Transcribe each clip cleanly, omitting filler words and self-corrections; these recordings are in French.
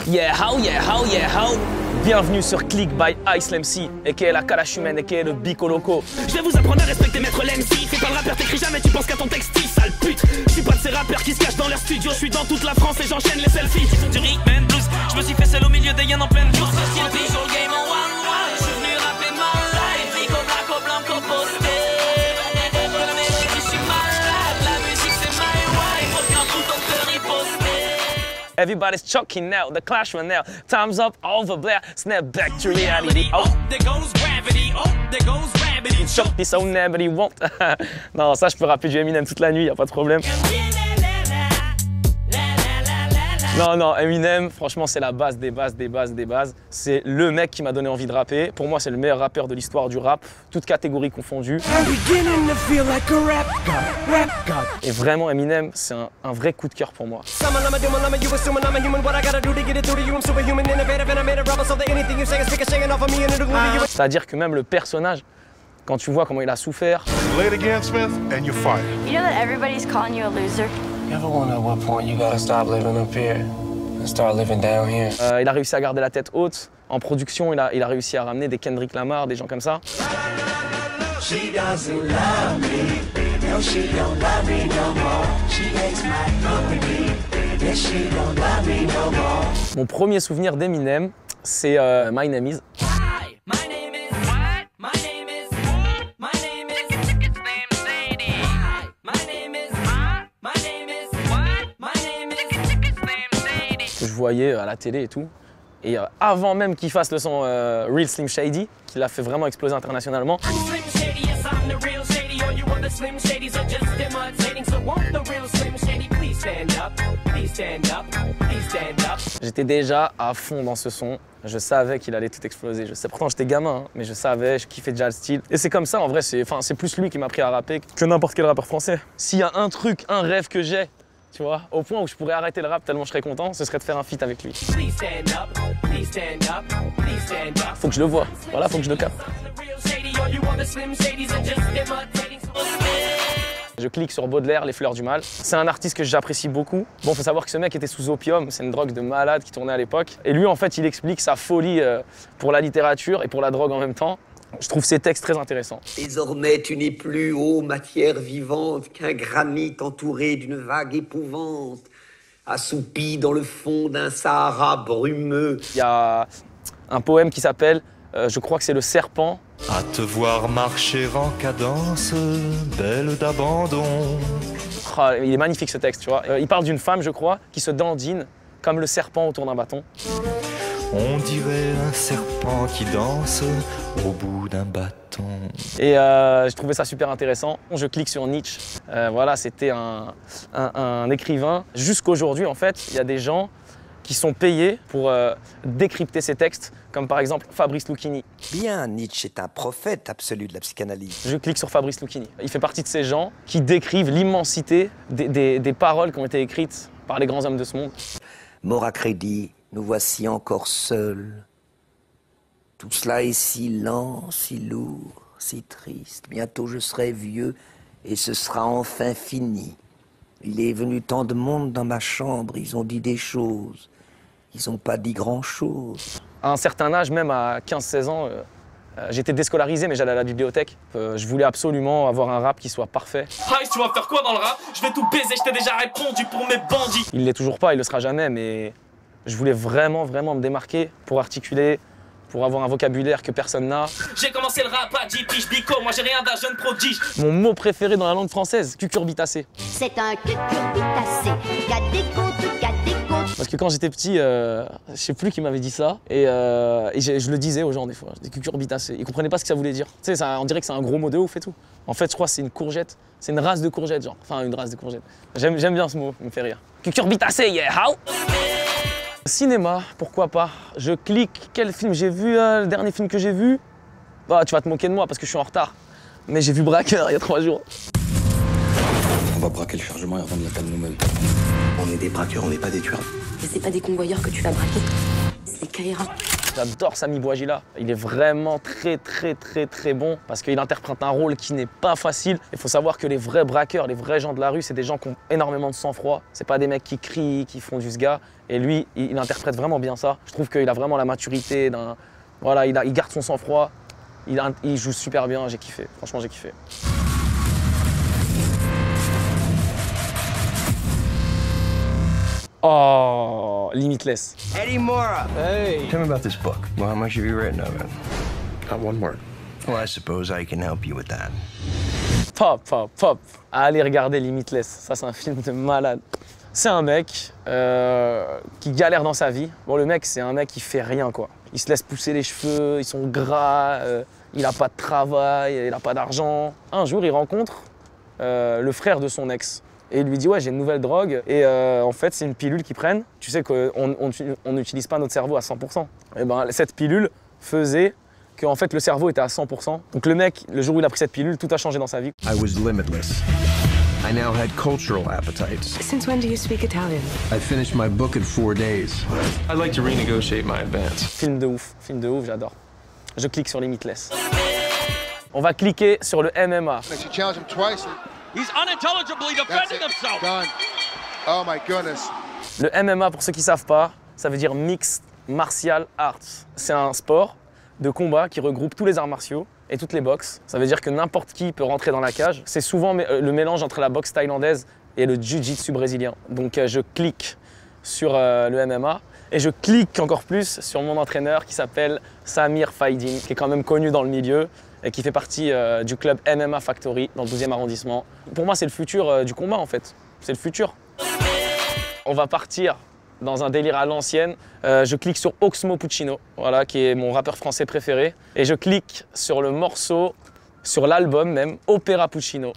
Yeah how, yeah how, yeah how. Bienvenue sur Click by Ice MC, aka la Kalash humaine, aka le Bico Loco. Je vais vous apprendre à respecter maître l'MC. Fais pas le rappeur, t'écris jamais, tu penses qu'à ton textile, sale pute. Je suis pas de ces rappeurs qui se cachent dans leur studio. Je suis dans toute la France et j'enchaîne les selfies. Du rhythm and blues, je me suis fait seul au milieu des hyènes en pleine bourse. Sur le game en one-one, je suis venu rapper ma life. Nico Blanco Blanco posté. Je suis malade, la musique c'est my wife. Aucun coup d'auteur y posté. Everybody's choking now, the clash right now. Time's up, over Blair, snap back to reality. Oh, there goes gravity, oh, there goes gravity. Choke me so nobody won't. Non, ça je peux rapper du Eminem toute la nuit, y a pas de problème. Non, non, Eminem, franchement, c'est la base des bases des bases des bases. C'est le mec qui m'a donné envie de rapper. Pour moi, c'est le meilleur rappeur de l'histoire du rap, toutes catégories confondues. Et vraiment, Eminem, c'est un vrai coup de cœur pour moi. C'est-à-dire que même le personnage, quand tu vois comment il a souffert. Play it again, Smith, and you're fired. You know that everybody's calling you a loser? You ever wonder at what point you gotta stop living up here and start living down here? Il a réussi à garder la tête haute. En production, il a réussi à ramener des Kendrick Lamar, des gens comme ça. Mon premier souvenir d'Eminem, c'est My Name Is. Que je voyais à la télé et tout. Et avant même qu'il fasse le son Real Slim Shady, qui l'a fait vraiment exploser internationalement. J'étais déjà à fond dans ce son. Je savais qu'il allait tout exploser. Pourtant j'étais gamin, hein, mais je savais, je kiffais déjà le style. Et c'est comme ça, en vrai, c'est plus lui qui m'a appris à rapper que n'importe quel rappeur français. S'il y a un truc, un rêve que j'ai, tu vois, au point où je pourrais arrêter le rap tellement je serais content, ce serait de faire un feat avec lui. Faut que je le voie, voilà, faut que je le capte. Je clique sur Baudelaire, Les Fleurs du Mal. C'est un artiste que j'apprécie beaucoup. Bon, faut savoir que ce mec était sous opium, c'est une drogue de malade qui tournait à l'époque. Et lui, en fait, il explique sa folie pour la littérature et pour la drogue en même temps. Je trouve ses textes très intéressants. Désormais, tu n'es plus, ô matière vivante, qu'un granit entouré d'une vague épouvante, assoupi dans le fond d'un Sahara brumeux. Il y a un poème qui s'appelle, je crois que c'est Le Serpent. À te voir marcher en cadence, belle d'abandon. Oh, il est magnifique ce texte, tu vois. Il parle d'une femme, je crois, qui se dandine comme le serpent autour d'un bâton. On dirait un serpent qui danse au bout d'un bâton. Et je trouvais ça super intéressant. Je clique sur Nietzsche. Voilà, c'était un écrivain. Jusqu'aujourd'hui, en fait, il y a des gens qui sont payés pour décrypter ces textes, comme par exemple Fabrice Lucchini. Bien, Nietzsche est un prophète absolu de la psychanalyse. Je clique sur Fabrice Lucchini. Il fait partie de ces gens qui décrivent l'immensité des paroles qui ont été écrites par les grands hommes de ce monde. Mort à crédit, nous voici encore seuls. Tout cela est si lent, si lourd, si triste. Bientôt je serai vieux et ce sera enfin fini. Il est venu tant de monde dans ma chambre, ils ont dit des choses. Ils n'ont pas dit grand-chose. À un certain âge, même à 15-16 ans, j'étais déscolarisé, mais j'allais à la bibliothèque. Je voulais absolument avoir un rap qui soit parfait. Ice, tu vas faire quoi dans le rap? Je vais tout baiser, je t'ai déjà répondu pour mes bandits. Il l'est toujours pas, il le sera jamais, mais je voulais vraiment me démarquer pour articuler, pour avoir un vocabulaire que personne n'a. J'ai commencé le rap à 10 piges, Bico, moi j'ai rien d'un jeune prodige. Mon mot préféré dans la langue française, cucurbitacé. C'est un cucurbitacé, qu'a des côtes, qu'a des côtes. Parce que quand j'étais petit, je sais plus qui m'avait dit ça, et je le disais aux gens des fois, des cucurbitacés. Ils comprenaient pas ce que ça voulait dire. Tu sais, on dirait que c'est un gros mot de ouf et tout. En fait, je crois que c'est une courgette, c'est une race de courgette, genre. Enfin, une race de courgette. J'aime bien ce mot, il me fait rire. Cucurbitacé, yeah, how? Cinéma, pourquoi pas. Je clique, quel film j'ai vu, le dernier film que j'ai vu? Bah, tu vas te moquer de moi parce que je suis en retard. Mais j'ai vu Braqueur il y a 3 jours. On va braquer le chargement et revendre la canne nouvelle. On est des braqueurs, on n'est pas des tueurs. C'est pas des convoyeurs que tu vas braquer, c'est Kaira. J'adore Samy Bouajila. Il est vraiment très bon parce qu'il interprète un rôle qui n'est pas facile. Il faut savoir que les vrais braqueurs, les vrais gens de la rue, c'est des gens qui ont énormément de sang-froid. C'est pas des mecs qui crient, qui font du sga. Et lui, il interprète vraiment bien ça. Je trouve qu'il a vraiment la maturité d'un... Voilà, il garde son sang-froid. Il joue super bien, j'ai kiffé. Franchement, j'ai kiffé. Oh, Limitless. Eddie Mora. Hey. Tell me about this book. Well, how much have you written of it? Not one word. Well, I suppose I can help you with that. Pop. Allez regarder Limitless. Ça, c'est un film de malade. C'est un mec qui galère dans sa vie. Bon, le mec, c'est un mec qui fait rien, quoi. Il se laisse pousser les cheveux, ils sont gras, il n'a pas de travail, il n'a pas d'argent. Un jour, il rencontre le frère de son ex. Et il lui dit, ouais, j'ai une nouvelle drogue. Et en fait, c'est une pilule qu'ils prennent. Tu sais qu'on n'utilise pas notre cerveau à 100%. Et ben, cette pilule faisait que en fait, le cerveau était à 100%. Donc le mec, le jour où il a pris cette pilule, tout a changé dans sa vie. I was limitless. I now had cultural appetites. Since when do you speak Italian? I finished my book in 4 days. I'd like to renegotiate my advance. Film de ouf, j'adore. Je clique sur Limitless. On va cliquer sur le MMA. He's unintelligibly defending himself. Done. Oh my goodness. Le MMA, pour ceux qui ne savent pas, ça veut dire Mixed Martial Arts. C'est un sport de combat qui regroupe tous les arts martiaux et toutes les boxes. Ça veut dire que n'importe qui peut rentrer dans la cage. C'est souvent le mélange entre la boxe thaïlandaise et le jiu-jitsu brésilien. Donc je clique sur le MMA et je clique encore plus sur mon entraîneur qui s'appelle Samir Faidin, qui est quand même connu dans le milieu et qui fait partie du club MMA Factory dans le 12e arrondissement. Pour moi, c'est le futur du combat en fait. C'est le futur. On va partir dans un délire à l'ancienne. Je clique sur Oxmo Puccino, voilà, qui est mon rappeur français préféré. Et je clique sur le morceau, sur l'album même, Opéra Puccino.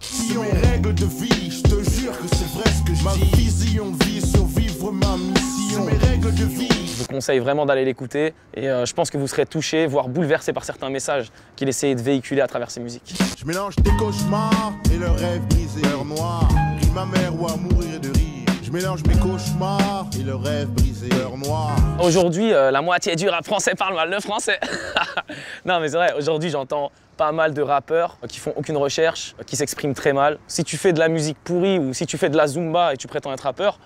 Règles de vie, je te jure que c'est vrai ce que je dis. Ma vision de vie, survivre ma mission. Mes règles de vie. Je vous conseille vraiment d'aller l'écouter et je pense que vous serez touchés, voire bouleversés par certains messages qu'il essayait de véhiculer à travers ses musiques. Je mélange tes cauchemars et le rêve brisé, l'heure noire. Ris ma mère ou à mourir de rire. Je mélange mes cauchemars et le rêve brisé, l'heure noire. Aujourd'hui, la moitié du rap français parle mal le français. Non mais c'est vrai, aujourd'hui j'entends pas mal de rappeurs qui font aucune recherche, qui s'expriment très mal. Si tu fais de la musique pourrie ou si tu fais de la zumba et tu prétends être rappeur,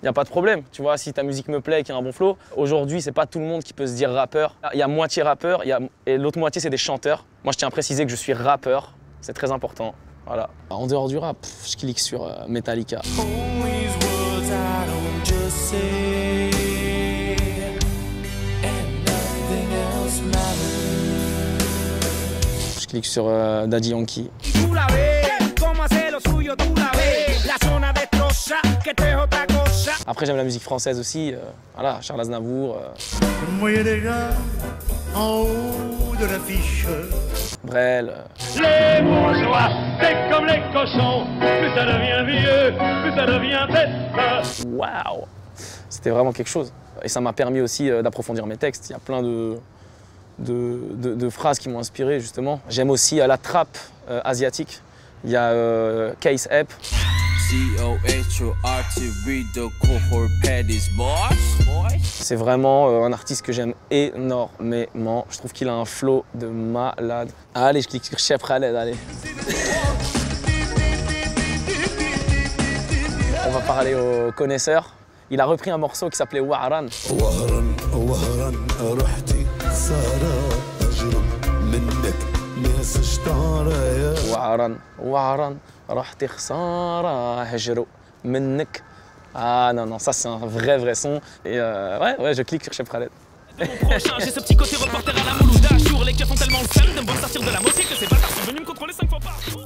il n'y a pas de problème, tu vois, si ta musique me plaît et qu'il y a un bon flow. Aujourd'hui, c'est pas tout le monde qui peut se dire rappeur. Il y a moitié rappeur et l'autre moitié, c'est des chanteurs. Moi, je tiens à préciser que je suis rappeur, c'est très important. Voilà. En dehors du rap, je clique sur Metallica. Je clique sur Daddy Yankee. Après j'aime la musique française aussi, voilà, Charles Aznavour. Vous me voyez déjà en haut de l'affiche. Brel. Les bourgeois, c'est comme les cochons, plus ça devient vieux, plus ça devient bête. Waouh, c'était vraiment quelque chose. Et ça m'a permis aussi d'approfondir mes textes. Il y a plein de phrases qui m'ont inspiré justement. J'aime aussi la trappe asiatique. Il y a Case App. C'est vraiment un artiste que j'aime énormément. Je trouve qu'il a un flow de malade. Allez, je clique sur Chef Khaled, allez. On va parler aux connaisseurs. Il a repris un morceau qui s'appelait Wa'ran. Wa'ran, رحت خسارة هجروا منك. Ah non, ça c'est un vrai son. Et ouais, je clique sur Chef Khaled. J'ai ce petit côté reporter à la Moulouda. Les keufs ont tellement le seum de me voir sortir de la mosquée que c'est bâtards sont venus me contrôler 5 fois par jour.